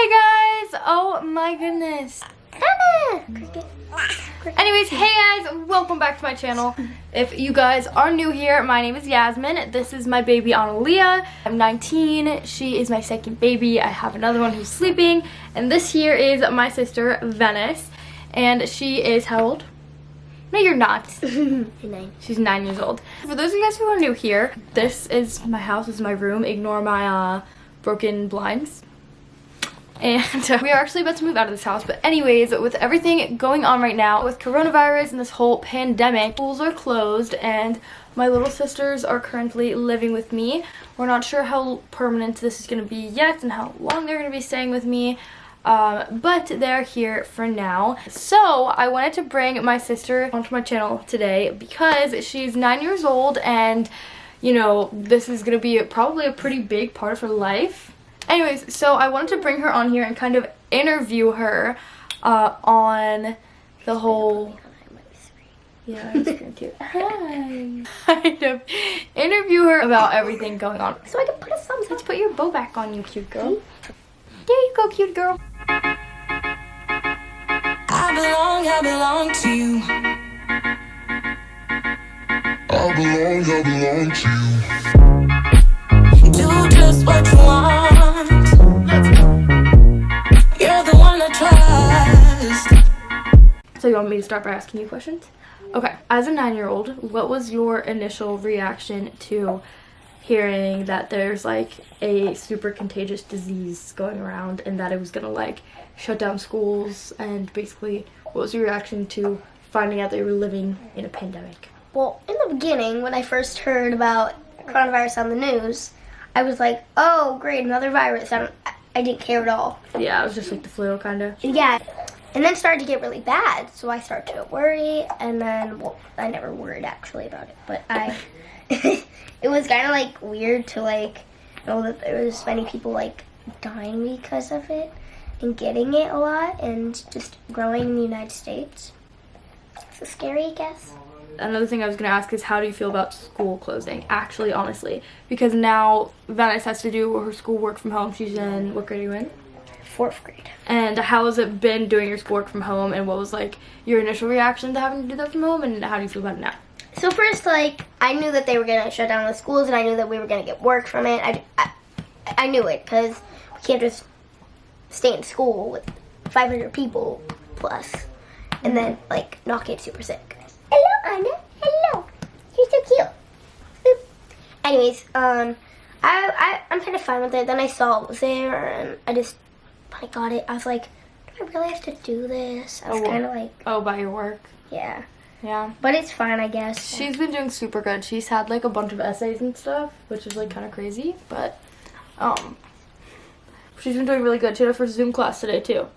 Hey guys! Oh my goodness. Anyways, hey guys, welcome back to my channel. If you guys are new here, my name is Yasmin. This is my baby Analia. I'm 19. She is my second baby. I have another one who's sleeping. And this here is my sister, Venice. And she is how old? No, you're not. You're 9. She's 9 years old. For those of you guys who are new here, this is my house, this is my room. Ignore my broken blinds. And we are actually about to move out of this house. But anyways, with everything going on right now with coronavirus and this whole pandemic, schools are closed and my little sisters are currently living with me. We're not sure how permanent this is going to be yet and how long they're going to be staying with me. But they're here for now. So I wanted to bring my sister onto my channel today because she's 9 years old and, you know, this is going to be probably a pretty big part of her life. Anyways, so I wanted to bring her on here and kind of interview her on the whole... Yeah, I'm scared too. Hi. Kind of interview her about everything going on. So I can put a thumbs up. Let's put your bow back on, you cute girl. There you go, cute girl. I belong to you. I belong to you. Do just what you want. You're the one I trust. So you want me to start by asking you questions? Okay. As a 9-year-old, what was your initial reaction to hearing that there's like a super contagious disease going around and that it was gonna like shut down schools, and basically what was your reaction to finding out that you were living in a pandemic? Well, in the beginning, when I first heard about coronavirus on the news, I was like, oh great, another virus. I didn't care at all. Yeah, it was just like the flu kind of. Yeah, and then it started to get really bad, so I started to worry, and then, well, I never worried actually about it, but it was kind of like weird to like know that there was many people like dying because of it and getting it a lot and just growing in the United States. So scary, I guess. Another thing I was going to ask is, how do you feel about school closing? Actually, honestly, because now Venice has to do her schoolwork from home. She's in, what grade are you in? 4th grade. And how has it been doing your schoolwork from home, and what was like your initial reaction to having to do that from home, and how do you feel about it now? So first, like, I knew that they were going to shut down the schools, and I knew that we were going to get work from it. I knew it, because we can't just stay in school with 500 people plus, and then, like, not get super sick. Hello, Anna. Hello. You're so cute. Boop. Anyways, I'm kind of fine with it. Then I saw it was there, and when I got it, I was like, do I really have to do this? I was kind of like... Oh, by your work? Yeah. Yeah. But it's fine, I guess. She's been doing super good. She's had like a bunch of essays and stuff, which is like kind of crazy, but she's been doing really good. She had her first Zoom class today too,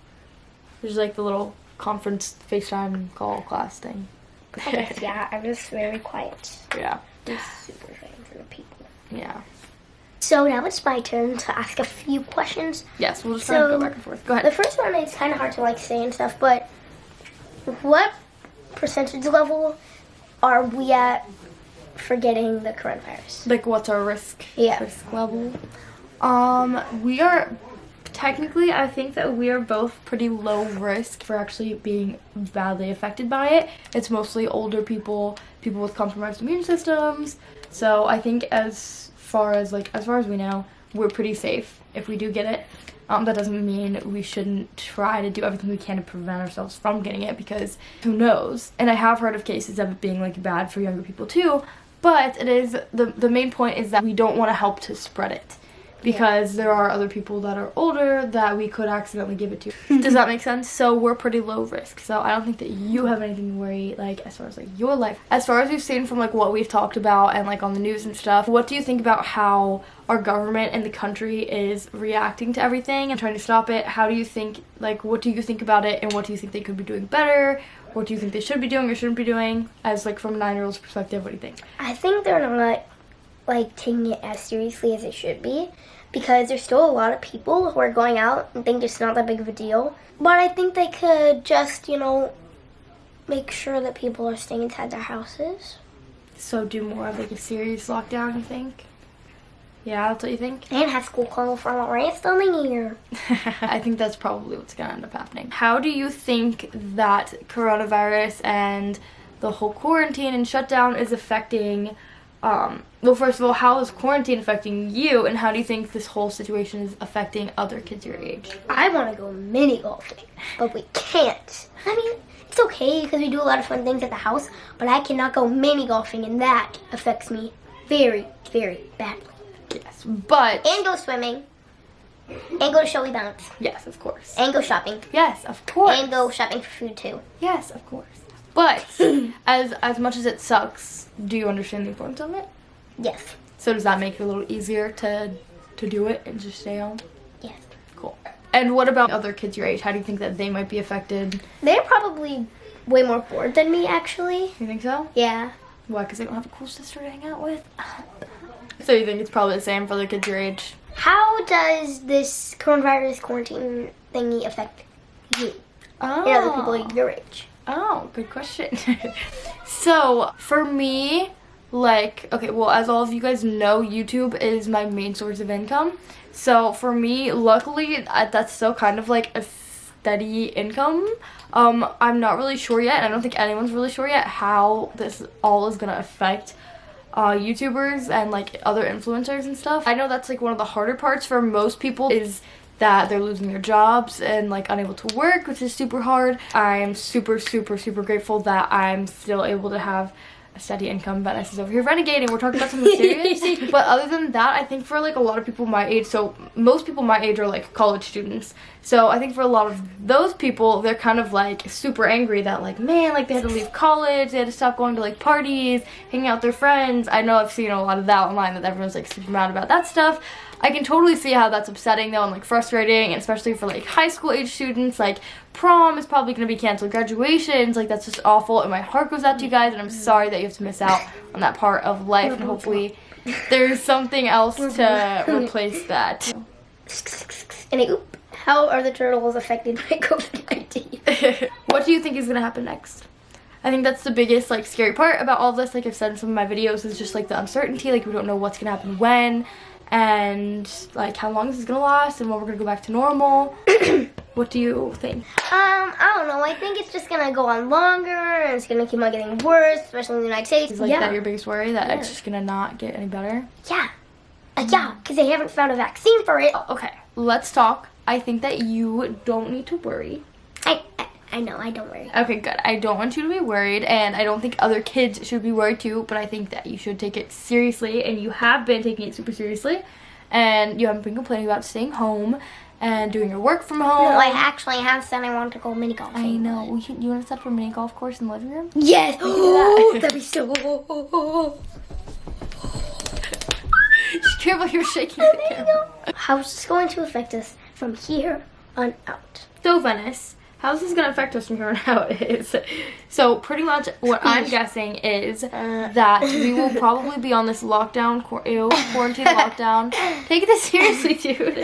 which is like the little conference FaceTime call class thing. I guess, yeah, I was very quiet. Yeah. I was super shy for the people. Yeah. So now it's my turn to ask a few questions. Yes, we'll just try to go back and forth. Go ahead. The first one is kind of hard to like say and stuff, but what percentage level are we at for getting the coronavirus? Like, what's our risk level? We are technically, I think that we are both pretty low risk for actually being badly affected by it. It's mostly older people, people with compromised immune systems. So I think as far as we know, we're pretty safe if we do get it. That doesn't mean we shouldn't try to do everything we can to prevent ourselves from getting it, because who knows? And I have heard of cases of it being like bad for younger people too, but it is the main point is that we don't want to help to spread it, because there are other people that are older that we could accidentally give it to. Does that make sense? So we're pretty low risk. So I don't think that you have anything to worry, like, as far as like your life. As far as we've seen from like what we've talked about and like on the news and stuff, what do you think about how our government and the country is reacting to everything and trying to stop it? How do you think, like, what do you think about it, and what do you think they could be doing better? What do you think they should be doing or shouldn't be doing? As like from a 9-year-old's perspective, what do you think? I think they're not like taking it as seriously as it should be, because there's still a lot of people who are going out and think it's not that big of a deal. But I think they could just, you know, make sure that people are staying inside their houses. So do more of like a serious lockdown, you think? Yeah, that's what you think? And have school closed for the rest of the year. I think that's probably what's gonna end up happening. How do you think that coronavirus and the whole quarantine and shutdown is affecting, well, first of all, how is quarantine affecting you, and how do you think this whole situation is affecting other kids your age? I want to go mini golfing, but we can't. I mean, it's okay because we do a lot of fun things at the house, but I cannot go mini golfing, and that affects me very, very badly. Yes, but... And go swimming. And go to Showy Bounce. Yes, of course. And go shopping. Yes, of course. And go shopping for food too. Yes, of course. But as much as it sucks, do you understand the importance of it? Yes. So does that make it a little easier to do it and just stay home? Yes. Cool. And what about other kids your age? How do you think that they might be affected? They're probably way more bored than me, actually. You think so? Yeah. Why? Because they don't have a cool sister to hang out with? So you think it's probably the same for the kids your age? How does this coronavirus quarantine thingy affect you Oh. and other people your age? Oh, good question. So, for me, like, okay, well, as all of you guys know, YouTube is my main source of income. So, for me, luckily, that's still kind of like a steady income. I'm not really sure yet, and I don't think anyone's really sure yet how this all is going to affect YouTubers and like other influencers and stuff. I know that's like one of the harder parts for most people is that they're losing their jobs and like unable to work, which is super hard. I'm super, super, super grateful that I'm still able to have a steady income. Vanessa is over here renegading. We're talking about something serious. But other than that, I think for like a lot of people my age, so most people my age are like college students. So I think for a lot of those people, they're kind of like super angry that like, man, like they had to leave college, they had to stop going to like parties, hanging out with their friends. I know I've seen a lot of that online that everyone's like super mad about that stuff. I can totally see how that's upsetting though and like frustrating, and especially for like high school age students. Like prom is probably going to be canceled, graduations, like that's just awful, and my heart goes out to you guys, and I'm sorry that you have to miss out on that part of life, and hopefully there's something else to replace that. And oop, how are the turtles affected by COVID-19? What do you think is going to happen next? I think that's the biggest like scary part about all this, like I've said in some of my videos, is just like the uncertainty. Like we don't know what's going to happen when, and like how long this is gonna last, and when we're gonna go back to normal. What do you think? I don't know. I think it's just gonna go on longer, and it's gonna keep on getting worse, especially in the United States. Is like that your biggest worry, that it's just gonna not get any better? Yeah. Yeah, because they haven't found a vaccine for it. Okay, let's talk. I think that you don't need to worry. I know, I don't worry. Okay, good. I don't want you to be worried, and I don't think other kids should be worried too, but I think that you should take it seriously, and you have been taking it super seriously, and you haven't been complaining about staying home and doing your work from home. No, I actually have said I want to go mini golfing. I know. You want to set up a mini golf course in the living room? Yes! Oh, that'd be so... Just careful, you're shaking the camera. How's this going to affect us from here on out? So, Venice, how's this going to affect us from here on out is, so pretty much what I'm guessing is that we will probably be on this lockdown, quarantine lockdown. Take this seriously, dude.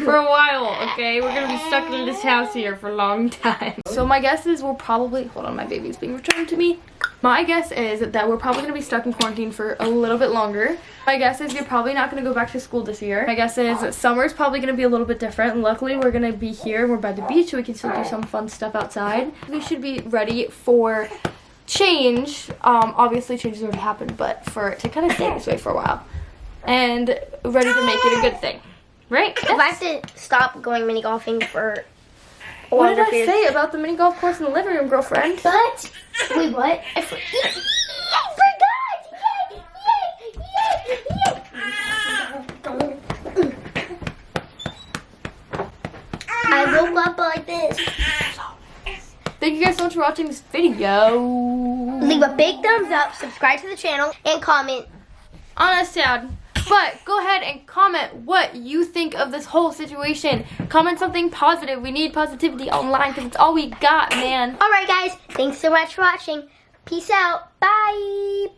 For a while, okay? We're going to be stuck in this house here for a long time. So my guess is we'll probably, hold on, my baby's being returned to me. My guess is that we're probably going to be stuck in quarantine for a little bit longer. My guess is you're probably not going to go back to school this year. My guess is that summer's probably going to be a little bit different. Luckily, we're going to be here. We're by the beach, so we can still do some fun stuff outside. We should be ready for change. Obviously, change has already happened, but for it to kind of stay this way for a while. And ready to make it a good thing. Right? If I have to stop going mini golfing for... What did I say about the mini golf course in the living room, girlfriend? But, wait, what? I forgot! I woke up like this. Thank you guys so much for watching this video. Leave a big thumbs up, subscribe to the channel, and comment. On us, sad. But go ahead and comment what you think of this whole situation. Comment something positive. We need positivity online because it's all we got, man. Alright guys, thanks so much for watching. Peace out. Bye.